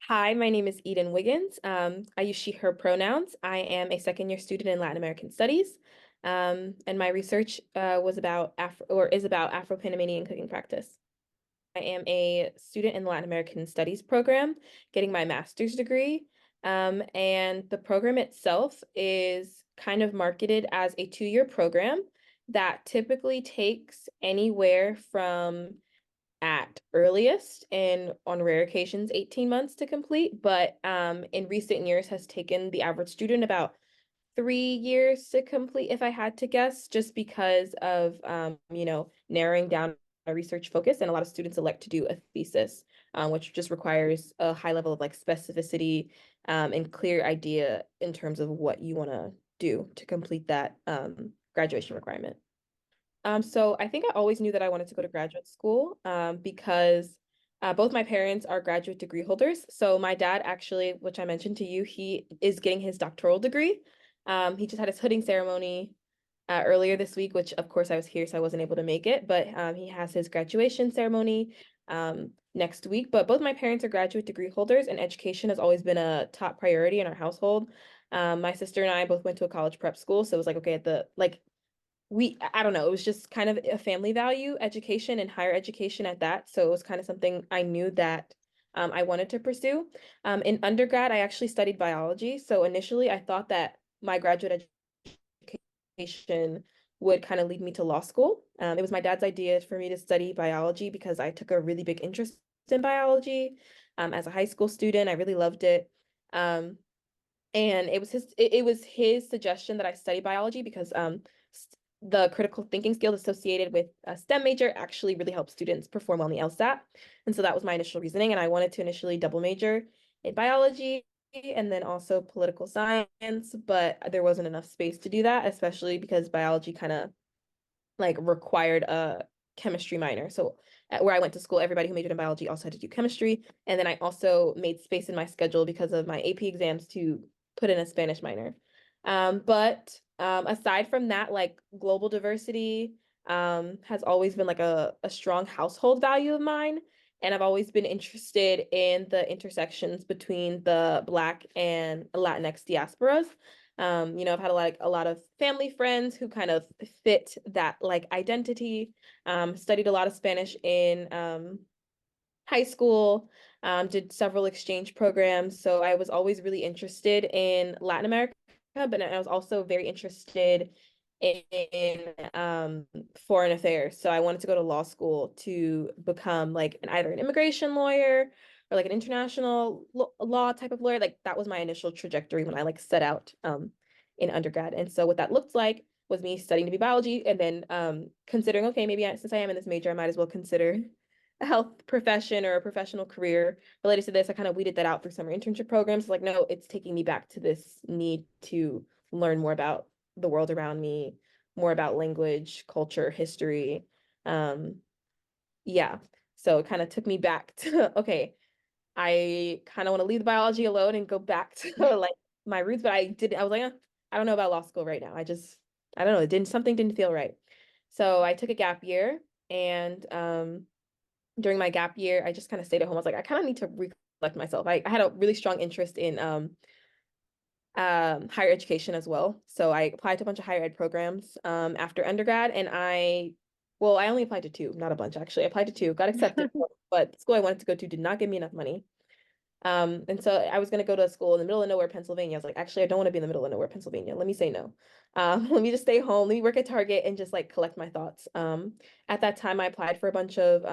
Hi, my name is Eden Wiggins. I use she, her pronouns. I am a second-year student in Latin American Studies, and my research was about is about Afro-Panamanian cooking practice. I am a student in the Latin American Studies program, getting my master's degree, and the program itself is kind of marketed as a 2-year program that typically takes anywhere from at earliest and on rare occasions 18 months to complete, but in recent years has taken the average student about 3 years to complete, if I had to guess, just because of narrowing down a research focus, and a lot of students elect to do a thesis, which just requires a high level of like specificity and clear idea in terms of what you want to do to complete that graduation requirement. So I think I always knew that I wanted to go to graduate school because both my parents are graduate degree holders. So my dad actually, which I mentioned to you, he is getting his doctoral degree. He just had his hooding ceremony earlier this week, which of course I was here, so I wasn't able to make it, but he has his graduation ceremony next week. But both my parents are graduate degree holders, and education has always been a top priority in our household. My sister and I both went to a college prep school, so it was like, okay, at the like I don't know, it was just kind of a family value, education and higher education at that. So it was kind of something I knew that I wanted to pursue. In undergrad, I actually studied biology. So initially, I thought that my graduate education would kind of lead me to law school. It was my dad's idea for me to study biology because I took a really big interest in biology as a high school student. I really loved it. And it was his suggestion that I study biology because the critical thinking skills associated with a STEM major actually really helps students perform well on the LSAT. And so that was my initial reasoning. And I wanted to initially double major in biology and then also political science, but there wasn't enough space to do that, especially because biology kind of like required a chemistry minor. So where I went to school, everybody who majored in biology also had to do chemistry. And then I also made space in my schedule because of my AP exams to put in a Spanish minor. But aside from that, like global diversity has always been like a strong household value of mine. And I've always been interested in the intersections between the Black and Latinx diasporas. I've had a lot of family friends who kind of fit that like identity. Studied a lot of Spanish in high school, did several exchange programs. So I was always really interested in Latin America, but I was also very interested in foreign affairs. So I wanted to go to law school to become like either an immigration lawyer or like an international law type of lawyer. Like that was my initial trajectory when I like set out in undergrad. And so what that looked like was me studying to be biology and then considering, okay, maybe since I am in this major, I might as well consider a health profession or a professional career related to this. I kind of weeded that out through summer internship programs. Like, no, it's taking me back to this need to learn more about the world around me, more about language, culture, history. Um, yeah. So it kind of took me back to, okay, I kind of want to leave the biology alone and go back to like my roots, but I was like, I don't know about law school right now. I don't know, something didn't feel right. So I took a gap year and during my gap year, I just kind of stayed at home. I was like, I kind of need to recollect myself. I had a really strong interest in higher education as well. So I applied to a bunch of higher ed programs after undergrad, and I only applied to two, not a bunch actually. I applied to two, got accepted, but the school I wanted to go to did not give me enough money. And so I was gonna go to a school in the middle of nowhere, Pennsylvania. I was like, actually, I don't want to be in the middle of nowhere, Pennsylvania. Let me say no. Let me just stay home. Let me work at Target and just like collect my thoughts. At that time, I applied for a bunch of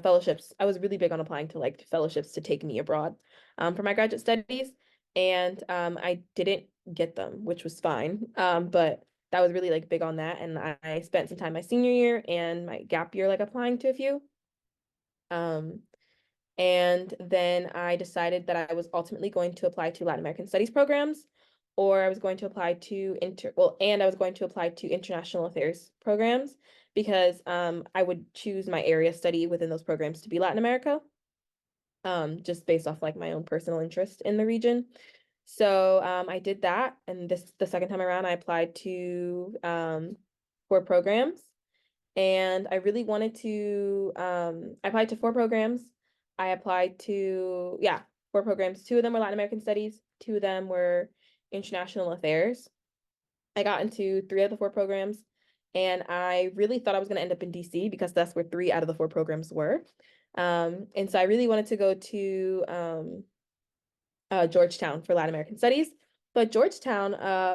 fellowships. I was really big on applying to like fellowships to take me abroad for my graduate studies. And I didn't get them, which was fine. But that was really like big on that. And I spent some time my senior year and my gap year like applying to a few. Um, and then I decided that I was ultimately going to apply to Latin American Studies programs, or I was going to apply to and I was going to apply to international affairs programs because I would choose my area study within those programs to be Latin America, just based off like my own personal interest in the region. So I did that, and the second time around I applied to 4 programs, and I really wanted to I applied to 4 programs. I applied to, yeah, 4 programs. 2 of them were Latin American Studies, 2 of them were International Affairs. I got into 3 of the 4 programs, and I really thought I was going to end up in DC because that's where 3 out of the 4 programs were. And so I really wanted to go to Georgetown for Latin American Studies, but Georgetown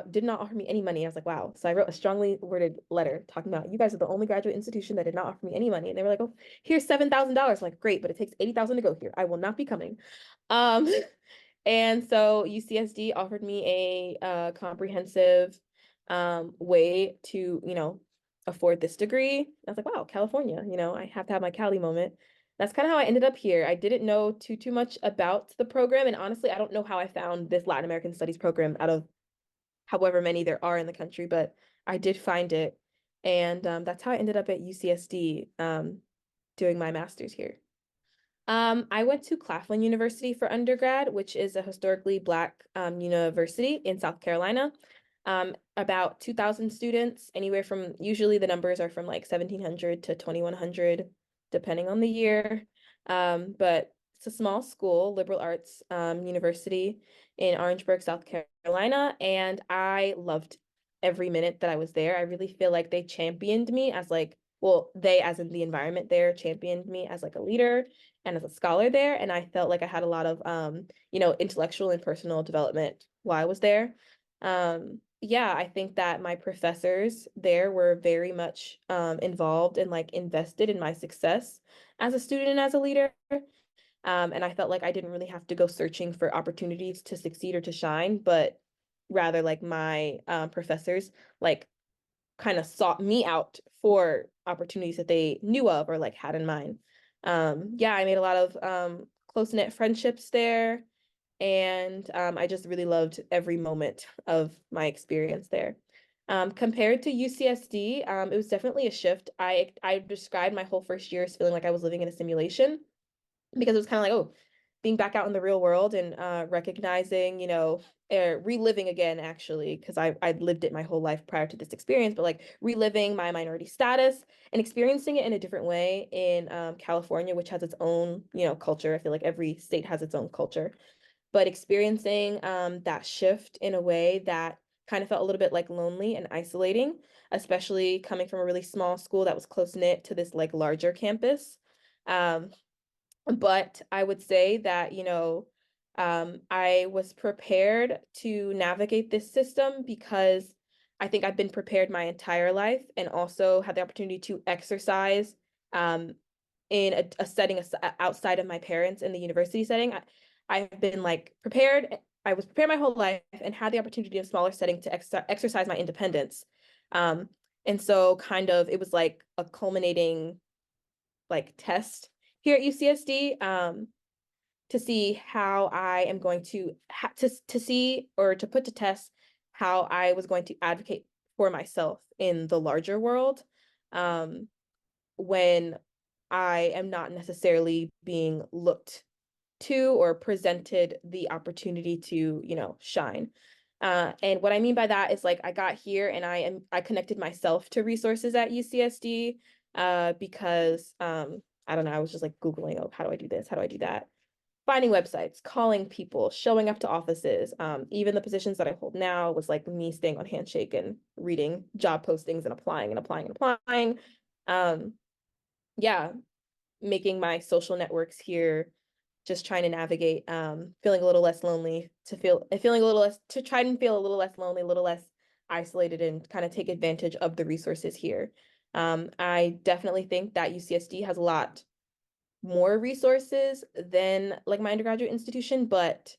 did not offer me any money. I was like, wow. So I wrote a strongly worded letter talking about, you guys are the only graduate institution that did not offer me any money. And they were like, oh, here's $7,000. Like, great, but it takes $80,000 to go here. I will not be coming. Um, and so UCSD offered me a comprehensive way to, afford this degree. I was like, wow, California, I have to have my Cali moment. That's kind of how I ended up here. I didn't know too much about the program, and honestly, I don't know how I found this Latin American Studies program out of however many there are in the country, but I did find it, and that's how I ended up at UCSD doing my master's here. I went to Claflin University for undergrad, which is a historically Black university in South Carolina. About 2,000 students, anywhere from, usually the numbers are from like 1,700 to 2,100, depending on the year. But it's a small school, liberal arts university in Orangeburg, South Carolina, and I loved every minute that I was there. I really feel like they championed me as like, well, they, as in the environment there, championed me as like a leader and as a scholar there. And I felt like I had a lot of, intellectual and personal development while I was there. Yeah, I think that my professors there were very much involved and like invested in my success as a student and as a leader. And I felt like I didn't really have to go searching for opportunities to succeed or to shine, but rather like my professors like kind of sought me out for opportunities that they knew of or like had in mind. Yeah, I made a lot of close-knit friendships there, and I just really loved every moment of my experience there. Compared to UCSD, it was definitely a shift. I described my whole first year as feeling like I was living in a simulation because it was kind of like, oh, being back out in the real world and recognizing, reliving again, actually, because I'd lived it my whole life prior to this experience, but like reliving my minority status and experiencing it in a different way in California, which has its own, culture. I feel like every state has its own culture, but experiencing that shift in a way that kind of felt a little bit like lonely and isolating, especially coming from a really small school that was close knit to this like larger campus. Um, but I would say that, I was prepared to navigate this system because I think I've been prepared my entire life and also had the opportunity to exercise in a setting outside of my parents in the university setting. I've been like prepared. I was prepared my whole life and had the opportunity in a smaller setting to exercise my independence. Um, and so kind of it was like a culminating like test here at UCSD to see how I am going to to see or to put to test how I was going to advocate for myself in the larger world um, when I am not necessarily being looked to or presented the opportunity to, shine. And what I mean by that is like I got here and I connected myself to resources at UCSD because I don't know, I was just like Googling, oh, how do I do this? How do I do that? Finding websites, calling people, showing up to offices. Even the positions that I hold now was like me staying on Handshake and reading job postings and applying and applying and applying. Yeah, making my social networks here, just trying to navigate, feeling a little less lonely, feeling a little less, to try and feel a little less lonely, a little less isolated, and kind of take advantage of the resources here. I definitely think that UCSD has a lot more resources than like my undergraduate institution, but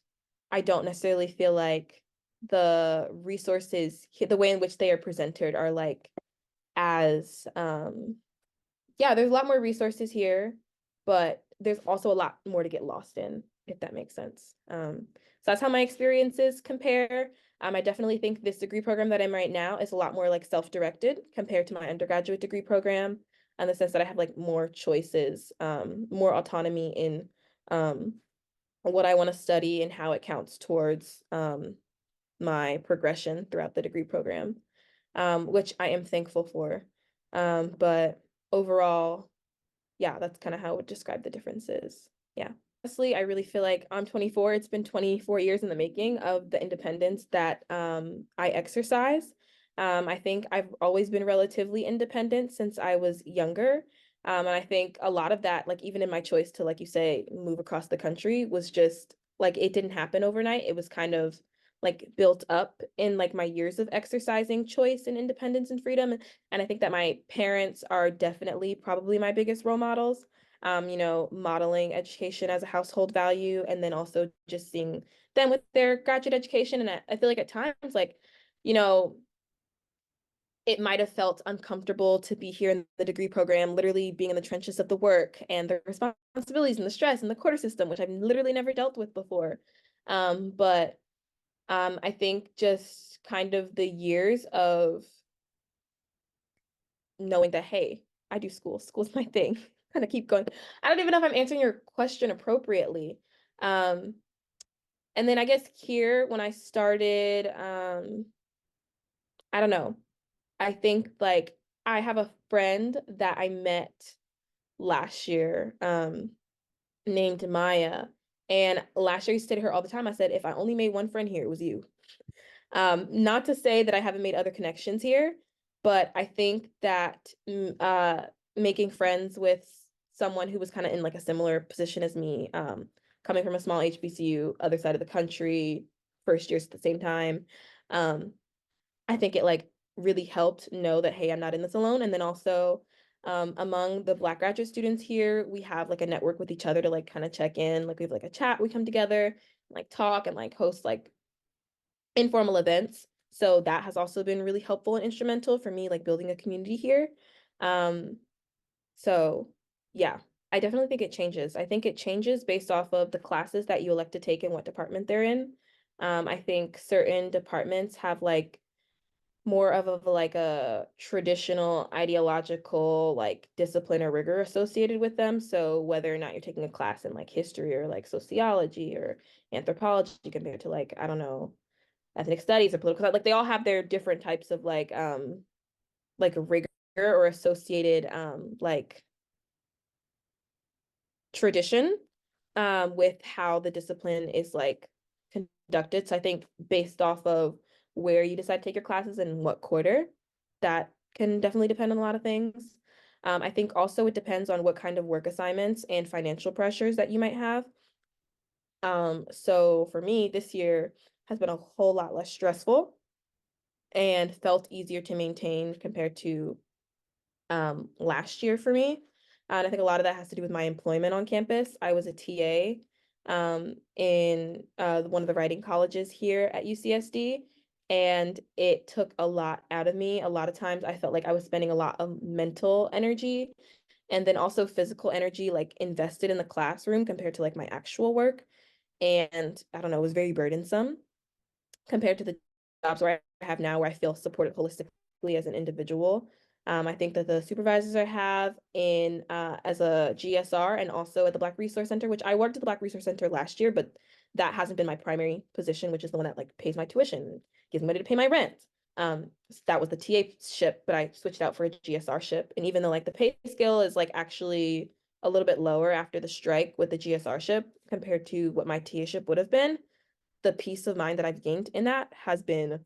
I don't necessarily feel like the resources, the way in which they are presented are like as yeah, there's a lot more resources here, but there's also a lot more to get lost in, if that makes sense. So that's how my experiences compare. I definitely think this degree program that I'm right now is a lot more like self-directed compared to my undergraduate degree program, in the sense that I have like more choices, more autonomy in what I want to study and how it counts towards my progression throughout the degree program, which I am thankful for. But overall, yeah, that's kind of how I would describe the differences. Yeah. Honestly, I really feel like I'm 24. It's been 24 years in the making of the independence that I exercise. I think I've always been relatively independent since I was younger. And I think a lot of that, like even in my choice to, like you say, move across the country was just like it didn't happen overnight. It was kind of like built up in like my years of exercising choice and independence and freedom. And I think that my parents are definitely probably my biggest role models, modeling education as a household value, and then also just seeing them with their graduate education. And I feel like at times, like, you know, it might have felt uncomfortable to be here in the degree program, literally being in the trenches of the work and the responsibilities and the stress and the quarter system, which I've literally never dealt with before. But I think just kind of the years of knowing that, hey, I do school. School's my thing. Kind of keep going. I don't even know if I'm answering your question appropriately. Um, and then I guess here when I started, I don't know. I think like I have a friend that I met last year, named Maya. And last year I used to say to her all the time, I said, if I only made one friend here, it was you. Not to say that I haven't made other connections here, but I think that making friends with someone who was kind of in like a similar position as me, coming from a small HBCU, other side of the country, first years at the same time, um, I think it like really helped know that, hey, I'm not in this alone. And then also, among the Black graduate students here, we have like a network with each other to like kind of check in. Like we have like a chat, we come together, like talk and like host like informal events. So that has also been really helpful and instrumental for me, like building a community here. Um, so yeah, I definitely think it changes. I think it changes based off of the classes that you elect to take and what department they're in. I think certain departments have like more of like a traditional ideological like discipline or rigor associated with them. So whether or not you're taking a class in like history or like sociology or anthropology compared to like, I don't know, ethnic studies or political, like they all have their different types of like rigor or associated like tradition with how the discipline is like conducted. So I think based off of where you decide to take your classes and what quarter, that can definitely depend on a lot of things. I think also it depends on what kind of work assignments and financial pressures that you might have. So for me, this year has been a whole lot less stressful and felt easier to maintain compared to last year for me. And I think a lot of that has to do with my employment on campus. I was a TA in one of the writing colleges here at UCSD, and it took a lot out of me. A lot of times I felt like I was spending a lot of mental energy and then also physical energy like invested in the classroom compared to like my actual work. And I don't know, it was very burdensome compared to the jobs where I have now, where I feel supported holistically as an individual. I think that the supervisors I have in as a GSR and also at the Black Resource Center, which I worked at the Black Resource Center last year, but that hasn't been my primary position, which is the one that like pays my tuition, gives me money to pay my rent. So that was the TA ship, but I switched out for a GSR ship. And even though like the pay scale is like actually a little bit lower after the strike with the GSR ship compared to what my TA ship would have been, the peace of mind that I've gained in that has been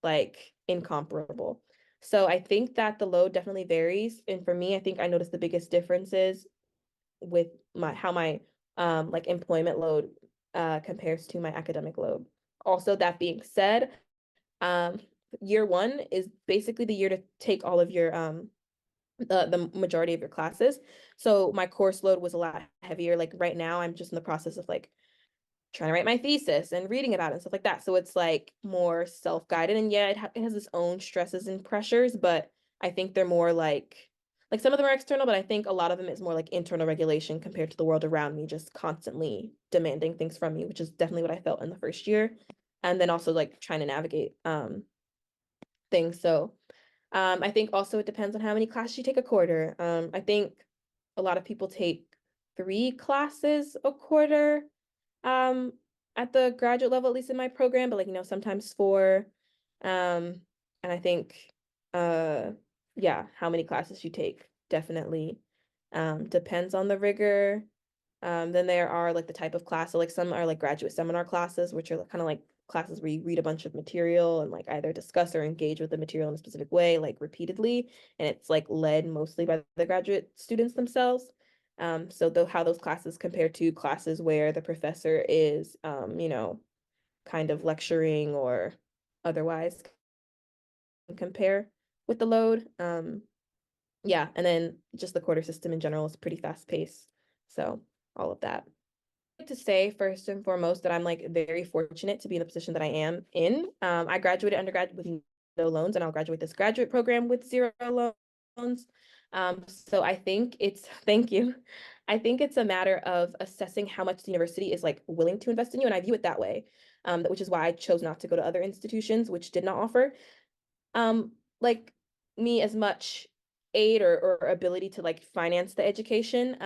like incomparable. So I think that the load definitely varies. And for me, I think I noticed the biggest differences with my how my like employment load compares to my academic load. Also, that being said, um year one is basically the year to take all of your the majority of your classes. So my course load was a lot heavier. Like right now, I'm just in the process of like trying to write my thesis and reading about it and stuff like that. So it's like more self-guided, and yeah, it has its own stresses and pressures, but I think they're more like some of them are external, but I think a lot of them is more like internal regulation compared to the world around me just constantly demanding things from me, which is definitely what I felt in the first year. And then also like trying to navigate things. So I think also it depends on how many classes you take a quarter. I think a lot of people take 3 classes a quarter um at the graduate level, at least in my program, but like sometimes 4. And I think uh yeah, how many classes you take definitely depends on the rigor. Then there are like the type of class, so like some are like graduate seminar classes, which are kind of like classes where you read a bunch of material and like either discuss or engage with the material in a specific way, like repeatedly, and it's like led mostly by the graduate students themselves. So though how those classes compare to classes where the professor is, kind of lecturing or otherwise compare with the load. Yeah, and then just the quarter system in general is pretty fast paced. So all of that. To say first and foremost that I'm like very fortunate to be in the position that I am in. I graduated undergrad with no loans, and I'll graduate this graduate program with zero loans. So I think it's thank you. I think it's a matter of assessing how much the university is like willing to invest in you, and I view it that way. Which is why I chose not to go to other institutions which did not offer like me as much aid or ability to like finance the education,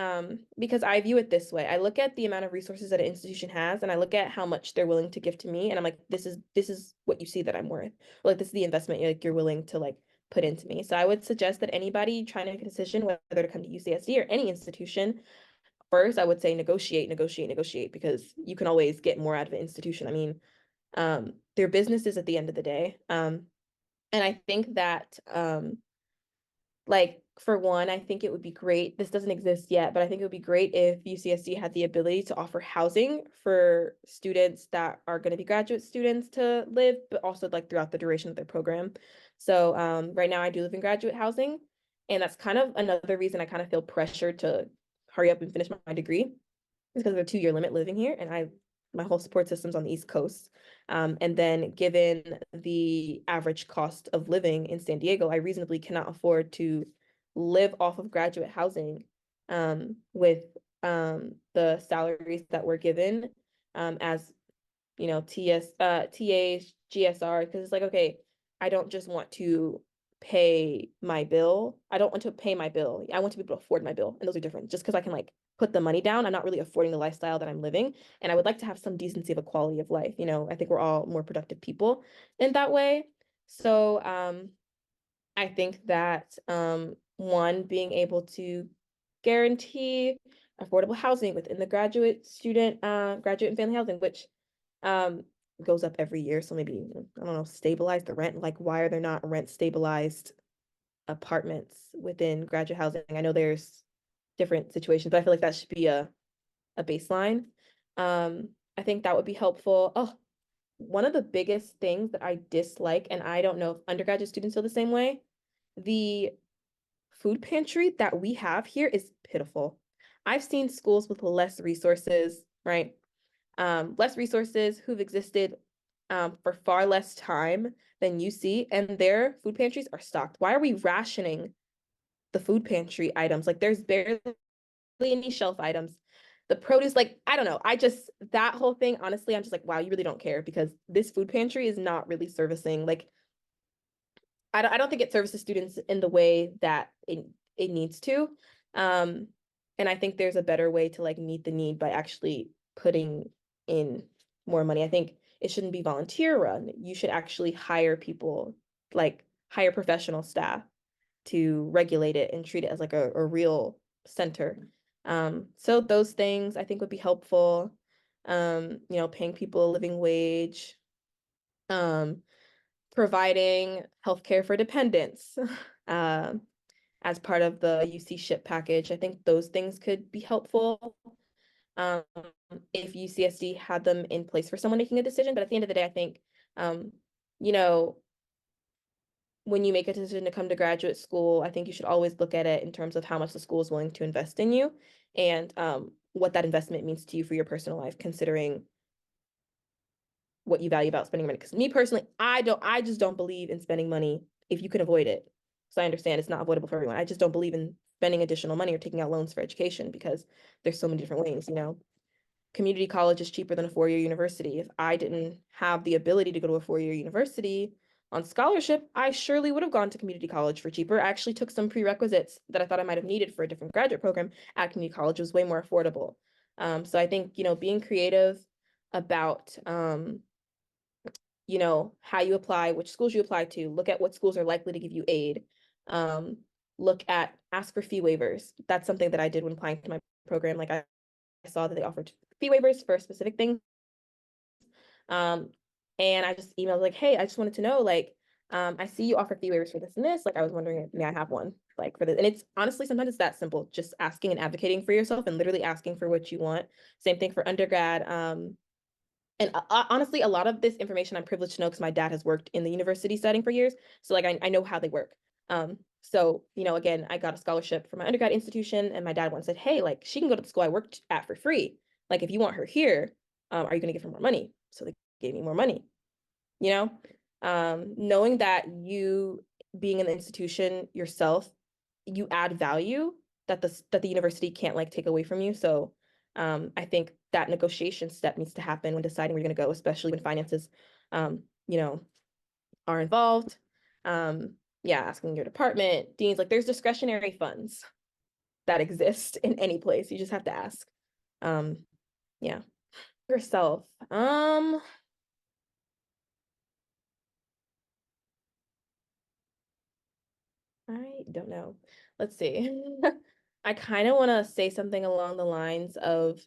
because I view it this way. I look at the amount of resources that an institution has, and I look at how much they're willing to give to me, and I'm like, this is what you see that I'm worth. Or, like, this is the investment you're willing to like put into me. So I would suggest that anybody trying to make a decision whether to come to UCSD or any institution, first I would say negotiate, negotiate, negotiate, because you can always get more out of an institution. I mean, their businesses at the end of the day. And I think that, like, for one, I think it would be great. This doesn't exist yet, but I think it would be great if UCSD had the ability to offer housing for students that are going to be graduate students to live, but also like throughout the duration of their program. So right now I do live in graduate housing, and that's kind of another reason I kind of feel pressured to hurry up and finish my degree because of the 2-year limit living here, and my whole support system's on the East Coast. And then given the average cost of living in San Diego, I reasonably cannot afford to live off of graduate housing with the salaries that were given as TAs, GSR, because it's like, okay, I don't just want to pay my bill. I don't want to pay my bill. I want to be able to afford my bill. And those are different. Just because I can like put the money down, I'm not really affording the lifestyle that I'm living. And I would like to have some decency of a quality of life. I think we're all more productive people in that way. So I think that one, being able to guarantee affordable housing within the graduate and family housing, which um goes up every year. So maybe, I don't know, stabilize the rent. Like, why are there not rent stabilized apartments within graduate housing? I know there's different situations, but I feel like that should be a baseline. I think that would be helpful. Oh, one of the biggest things that I dislike, and I don't know if undergraduate students feel the same way, the food pantry that we have here is pitiful. I've seen schools with less resources, right? Less resources, who've existed for far less time than UC, and their food pantries are stocked. Why are we rationing the food pantry items? Like, there's barely any shelf items. The produce, like, I don't know. That whole thing, honestly, I'm just like, wow, you really don't care, because this food pantry is not really servicing, like, I don't think it services students in the way that it needs to. Um, and I think there's a better way to like meet the need by actually putting in more money. I think it shouldn't be volunteer run. You should actually hire people, like hire professional staff to regulate it and treat it as like a real center. So those things I think would be helpful. Paying people a living wage. Um, Providing healthcare for dependents uh, as part of the UC SHIP package. I think those things could be helpful um, if UCSD had them in place for someone making a decision. But at the end of the day, I think, you know, when you make a decision to come to graduate school, I think you should always look at it in terms of how much the school is willing to invest in you, and what that investment means to you for your personal life, considering what you value about spending money. Because me personally, I just don't believe in spending money if you can avoid it. So I understand it's not avoidable for everyone. I just don't believe in spending additional money or taking out loans for education, because there's so many different ways. Community college is cheaper than a 4-year university. If I didn't have the ability to go to a 4-year university on scholarship, I surely would have gone to community college for cheaper. I actually took some prerequisites that I thought I might have needed for a different graduate program at community college. It was way more affordable. So I think, being creative about how you apply, which schools you apply to, look at what schools are likely to give you aid. Ask for fee waivers. That's something that I did when applying to my program. Like, saw that they offered fee waivers for specific things. And I just emailed like, hey, I just wanted to know, like, I see you offer fee waivers for this and this. Like, I was wondering, may I have one, like, for this? And it's honestly, sometimes it's that simple, just asking and advocating for yourself and literally asking for what you want. Same thing for undergrad. And honestly, a lot of this information I'm privileged to know because my dad has worked in the university setting for years. So like, I know how they work. So, you know, again, I got a scholarship from my undergrad institution, and my dad once said, hey, like, she can go to the school I worked at for free. Like, if you want her here, are you going to give her more money? So they gave me more money, you know? Knowing that you being in the institution yourself, you add value that the university can't like take away from you. So I think that negotiation step needs to happen when deciding where you're going to go, especially when finances, you know, are involved. Yeah, asking your department, deans, like there's discretionary funds that exist in any place. You just have to ask. Yeah. Yourself. I don't know. Let's see. I kind of want to say something along the lines of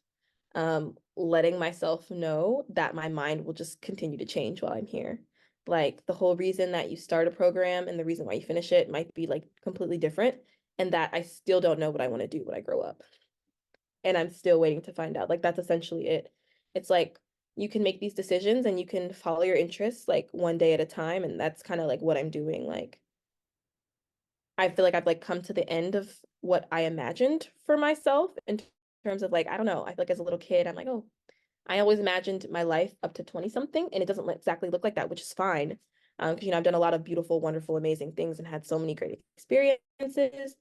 letting myself know that my mind will just continue to change while I'm here. Like the whole reason that you start a program and the reason why you finish it might be like completely different, and that I still don't know what I want to do when I grow up. And I'm still waiting to find out. Like that's essentially it. It's like you can make these decisions and you can follow your interests like one day at a time, and that's kind of like what I'm doing. Like I feel like I've like come to the end of what I imagined for myself in terms of like, I don't know. I feel like as a little kid, I'm like, oh, I always imagined my life up to 20 something, and it doesn't exactly look like that, which is fine. Because, you know, I've done a lot of beautiful, wonderful, amazing things and had so many great experiences.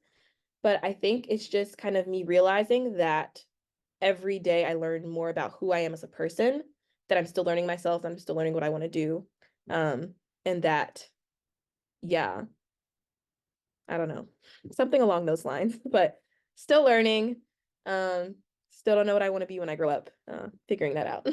But I think it's just kind of me realizing that every day I learn more about who I am as a person, that I'm still learning myself, I'm still learning what I want to do. And that, yeah, I don't know, something along those lines, but still learning. Um, Still don't know what I want to be when I grow up, figuring that out.